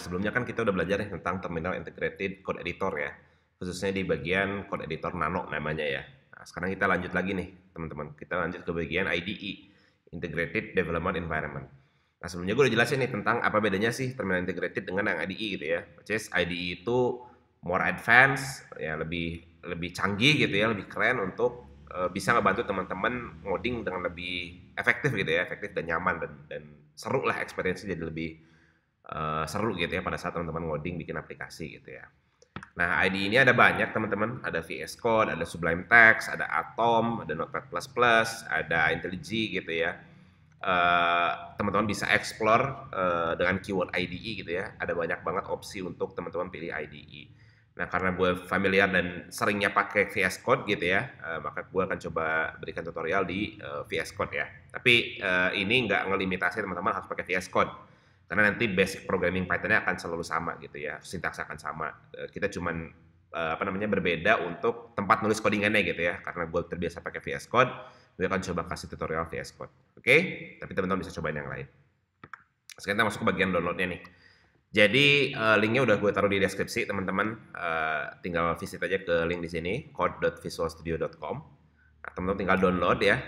sebelumnya kan kita udah belajar nih tentang Terminal Integrated Code Editor ya, khususnya di bagian Code Editor Nano namanya ya. Nah, sekarang kita lanjut lagi nih, teman-teman. Kita lanjut ke bagian IDE, Integrated Development Environment. Nah, sebelumnya gue udah jelasin nih tentang apa bedanya sih Terminal Integrated dengan yang IDE gitu ya. Which is IDE itu more advanced, ya lebih lebih canggih gitu ya, lebih keren untuk bisa ngebantu teman-teman ngoding dengan lebih efektif gitu ya, efektif dan nyaman dan seru lah experience jadi lebih seru gitu ya pada saat teman-teman ngoding bikin aplikasi gitu ya. Nah, IDE ini ada banyak teman-teman, ada VS Code, ada Sublime Text, ada Atom, ada Notepad++, ada IntelliJ gitu ya. Teman-teman bisa explore dengan keyword IDE gitu ya. Ada banyak banget opsi untuk teman-teman pilih IDE. Nah, karena gue familiar dan seringnya pakai VS Code gitu ya, maka gue akan coba berikan tutorial di VS Code ya. Tapi ini nggak ngelimitasi teman-teman harus pakai VS Code. Karena nanti basic programming Python-nya akan selalu sama gitu ya, sintaks akan sama. Kita cuman berbeda untuk tempat nulis codingannya gitu ya. Karena gue terbiasa pakai VS Code, gue akan coba kasih tutorial VS Code. Oke? Tapi teman-teman bisa cobain yang lain. Sekarang kita masuk ke bagian downloadnya nih. Jadi linknya udah gue taruh di deskripsi teman-teman. Tinggal visit aja ke link di sini, code.visualstudio.com. Nah, teman-teman tinggal download ya.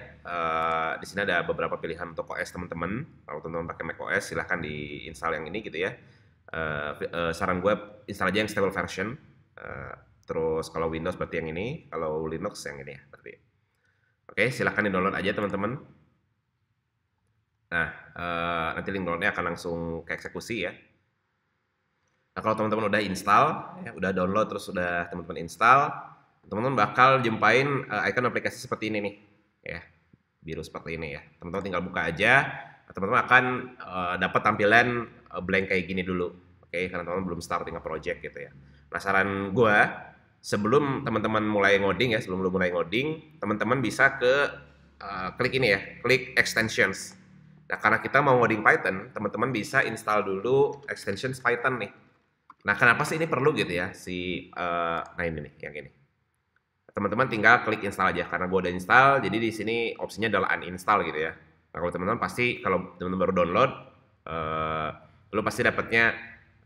Di sini ada beberapa pilihan untuk OS teman-teman. Kalau teman-teman pakai Mac OS silahkan diinstal yang ini gitu ya. Saran gue install aja yang stable version. Terus kalau Windows berarti yang ini, kalau Linux yang ini ya berarti. Oke, silahkan di-download aja teman-teman. Nah, nanti link downloadnya akan langsung ke eksekusi ya. Nah, kalau teman-teman udah install, ya, udah download terus udah teman-teman install, teman-teman bakal jumpain icon aplikasi seperti ini nih, ya, biru seperti ini ya. Teman-teman tinggal buka aja, teman-teman akan dapat tampilan blank kayak gini dulu, oke? Karena teman-teman belum starting a project gitu ya. Nah, saran gue, sebelum teman-teman mulai ngoding ya, sebelum lu mulai ngoding, teman-teman bisa ke klik ini ya, klik extensions. Nah, karena kita mau ngoding Python, teman-teman bisa install dulu extensions Python nih. Nah, kenapa sih ini perlu gitu ya nah ini nih yang ini. Teman-teman tinggal klik install aja karena gue udah install, jadi di sini opsinya adalah uninstall gitu ya. Nah, kalau teman-teman pasti kalau teman-teman baru download, lo pasti dapatnya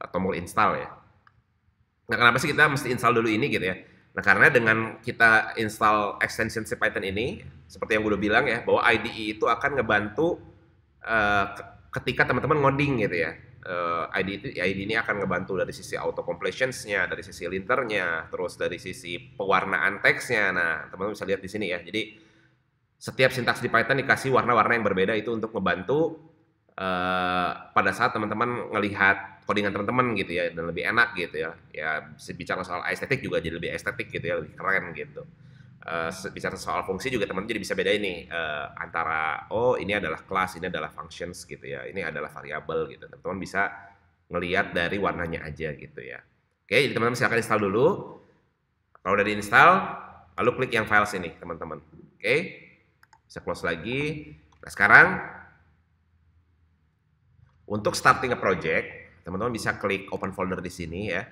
tombol install ya. Nah, kenapa sih kita mesti install dulu ini gitu ya? Nah, karena dengan kita install extension si Python ini, seperti yang gue udah bilang ya, bahwa IDE itu akan ngebantu ketika teman-teman ngoding gitu ya. IDE ini akan ngebantu dari sisi auto completions-nya, dari sisi linternya, terus dari sisi pewarnaan teksnya. Nah, teman-teman bisa lihat di sini ya. Jadi setiap sintaks di Python dikasih warna-warna yang berbeda itu untuk ngebantu pada saat teman-teman ngelihat codingan teman-teman gitu ya, dan lebih enak gitu ya. Ya, bicara soal estetik juga jadi lebih estetik gitu ya, lebih keren gitu. Bicara soal fungsi juga teman-teman jadi bisa bedain nih antara oh ini adalah kelas, ini adalah functions gitu ya, ini adalah variabel gitu. Teman-teman bisa ngelihat dari warnanya aja gitu ya. Oke, jadi teman-teman silakan install dulu. Kalau udah diinstal, lalu klik yang files ini teman-teman. Oke, bisa close lagi. Nah, sekarang untuk starting a project, teman-teman bisa klik open folder di sini ya.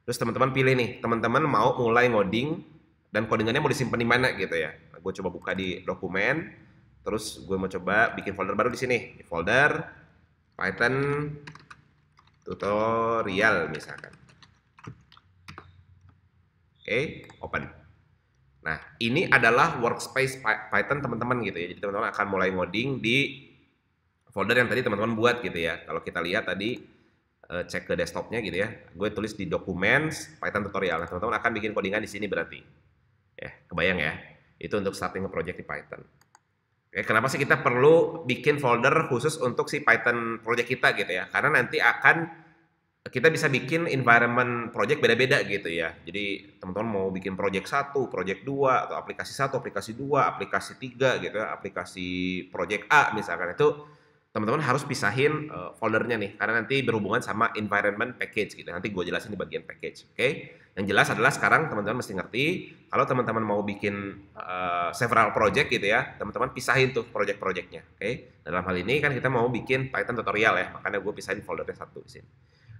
Terus teman-teman pilih nih, teman-teman mau mulai ngoding dan codingannya mau disimpan di mana gitu ya. Nah, gue coba buka di dokumen, terus gue mau coba bikin folder baru di sini. Di folder Python tutorial misalkan. Oke, open. Nah, ini adalah workspace Python teman-teman gitu ya. Jadi teman-teman akan mulai ngoding di folder yang tadi teman-teman buat gitu ya. Kalau kita lihat tadi cek ke desktopnya gitu ya. Gue tulis di documents Python tutorial. Nah, teman-teman akan bikin codingan di sini berarti. Ya, kebayang ya. Itu untuk starting a project di Python. Oke, kenapa sih kita perlu bikin folder khusus untuk si Python project kita gitu ya? Karena nanti kita bisa bikin environment project beda-beda gitu ya. Jadi teman-teman mau bikin project 1, project 2, atau aplikasi 1, aplikasi 2, aplikasi 3 gitu ya, aplikasi project A misalkan itu teman-teman harus pisahin foldernya nih karena nanti berhubungan sama environment package gitu. Nanti gue jelasin di bagian package, oke? Yang jelas adalah sekarang teman-teman mesti ngerti kalau teman-teman mau bikin several project gitu ya, teman-teman pisahin tuh project-projectnya, oke? Dalam hal ini kan kita mau bikin Python tutorial ya, makanya gue pisahin foldernya satu di sini.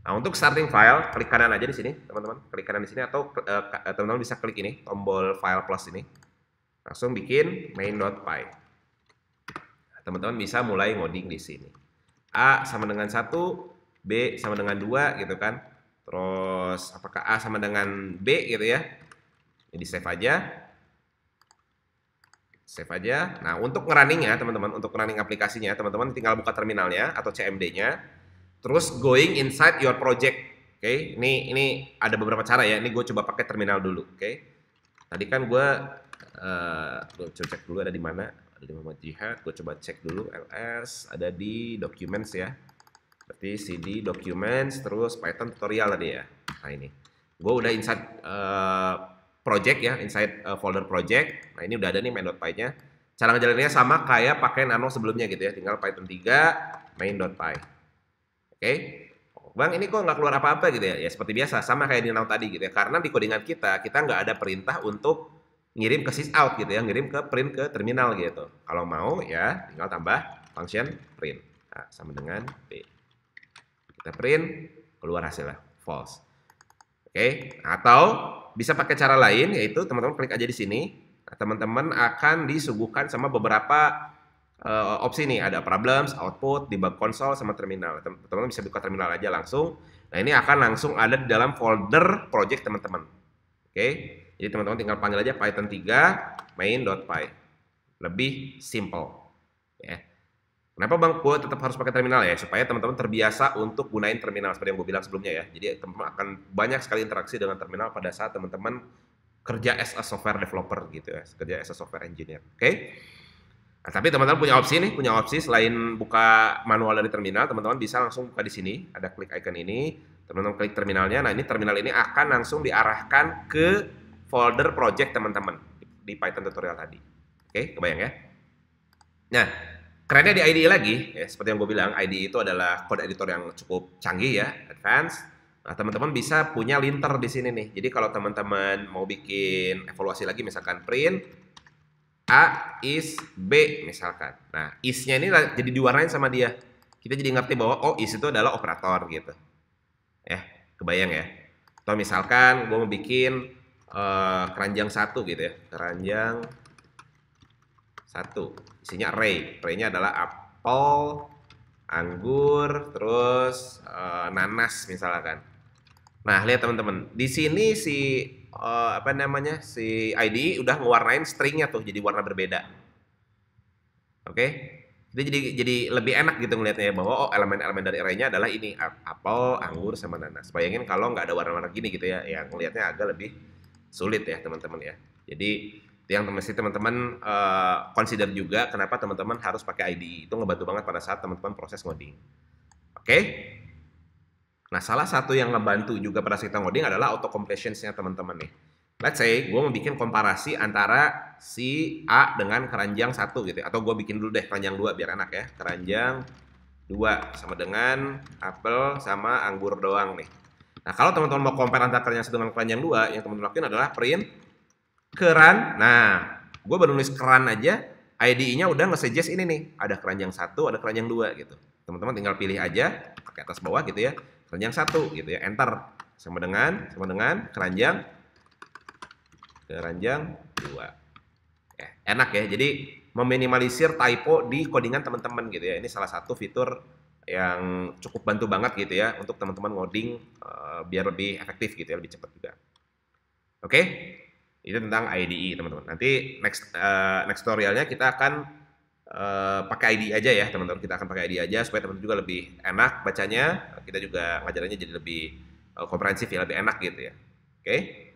Nah, untuk starting file, klik kanan aja di sini, teman-teman. Klik kanan di sini atau teman-teman bisa klik ini, tombol file plus ini. Langsung bikin main.py. Teman-teman bisa mulai ngoding di sini. A sama dengan 1, B sama dengan 2 gitu kan. Terus apakah A sama dengan B gitu ya. Jadi save aja. Save aja. Nah, untuk ngerunning ya teman-teman, untuk running aplikasinya, teman-teman tinggal buka terminalnya atau CMD-nya. Terus going inside your project. Oke, ini ada beberapa cara ya. Ini gue coba pakai terminal dulu. Oke. Tadi kan gue coba cek dulu ada di mana. Ada di Muhammad Jihad. Gue coba cek dulu ls ada di documents ya. Berarti cd documents terus Python tutorial tadi ya. Nah ini. Gue udah inside project ya, inside folder project. Nah ini udah ada nih main.py-nya. Cara ngejalaninnya sama kayak pakai nano sebelumnya gitu ya. Tinggal Python 3 main.py. Oke. Bang, ini kok nggak keluar apa-apa gitu ya? Ya seperti biasa, sama kayak di nano tadi gitu ya. Karena di codingan kita nggak ada perintah untuk ngirim ke sysout gitu ya, ngirim ke print ke terminal gitu. Kalau mau ya tinggal tambah function print. Nah, sama dengan P. Kita print, keluar hasilnya false. Oke, atau bisa pakai cara lain yaitu teman-teman klik aja di sini. Nah, teman-teman akan disuguhkan sama beberapa opsi nih, ada problems, output, debug console, sama terminal. Teman-teman bisa buka terminal aja langsung. Nah ini akan langsung ada di dalam folder project teman-teman. Oke, jadi teman-teman tinggal panggil aja Python 3 main.py. Lebih simple. Ya. Kenapa Bang gue tetap harus pakai terminal ya? Supaya teman-teman terbiasa untuk gunain terminal seperti yang gue bilang sebelumnya ya. Jadi teman-teman akan banyak sekali interaksi dengan terminal pada saat teman-teman kerja as a software developer gitu ya, kerja as a software engineer. Oke? Nah, tapi teman-teman punya opsi nih, punya opsi selain buka manual dari terminal, teman-teman bisa langsung buka di sini, ada klik icon ini, teman-teman klik terminalnya. Nah, ini terminal ini akan langsung diarahkan ke folder project teman-teman di Python tutorial tadi. Oke, kebayang ya? Nah, kerennya di IDE lagi, ya, seperti yang gue bilang, IDE itu adalah code editor yang cukup canggih ya, advance. Nah, teman-teman bisa punya linter di sini nih. Jadi kalau teman-teman mau bikin evaluasi lagi, misalkan print A is B misalkan. Nah, is-nya ini jadi diwarnain sama dia. Kita jadi ngerti bahwa oh is itu adalah operator gitu. Ya, kebayang ya. Atau misalkan gue mau bikin keranjang 1 gitu ya. Keranjang 1. Isinya array. Array-nya adalah apel, anggur, terus nanas misalkan. Nah, lihat teman-teman. Di sini si si ID udah ngewarnain stringnya tuh jadi warna berbeda. Oke, jadi lebih enak gitu ngelihatnya ya bahwa oh elemen-elemen dari array-nya adalah ini apel, anggur, sama nanas. Bayangin kalau nggak ada warna-warna gini gitu ya, yang ngelihatnya agak lebih sulit ya teman-teman ya. Jadi yang mesti teman-teman consider juga kenapa teman-teman harus pakai ID. Itu ngebantu banget pada saat teman-teman proses ngoding. Oke. Nah, salah satu yang ngebantu juga pada saat kita ngoding adalah auto completion-nya teman-teman nih. Let's say gue mau bikin komparasi antara si A dengan keranjang 1 gitu ya. Atau gue bikin dulu deh keranjang 2 biar enak ya. Keranjang 2 sama dengan apel sama anggur doang nih. Nah, kalau teman-teman mau compare antara keranjang 1 dengan keranjang 2, yang teman-teman lakuin adalah print keran. Nah, gue baru nulis keran aja, IDE-nya udah nge-suggest ini nih. Ada keranjang 1, ada keranjang 2 gitu. Teman-teman tinggal pilih aja pakai atas bawah gitu ya. Keranjang 1 gitu ya, enter. Sama dengan keranjang 2. Ya, enak ya. Jadi meminimalisir typo di codingan teman-teman gitu ya. Ini salah satu fitur yang cukup bantu banget gitu ya untuk teman-teman ngoding biar lebih efektif gitu ya, lebih cepat juga. Oke? Itu tentang IDE teman-teman. Nanti next tutorialnya kita akan pakai IDE aja ya teman-teman. Kita akan pakai IDE aja supaya teman-teman juga lebih enak bacanya. Kita juga ngajarannya jadi lebih komprehensif ya, lebih enak gitu ya. Oke?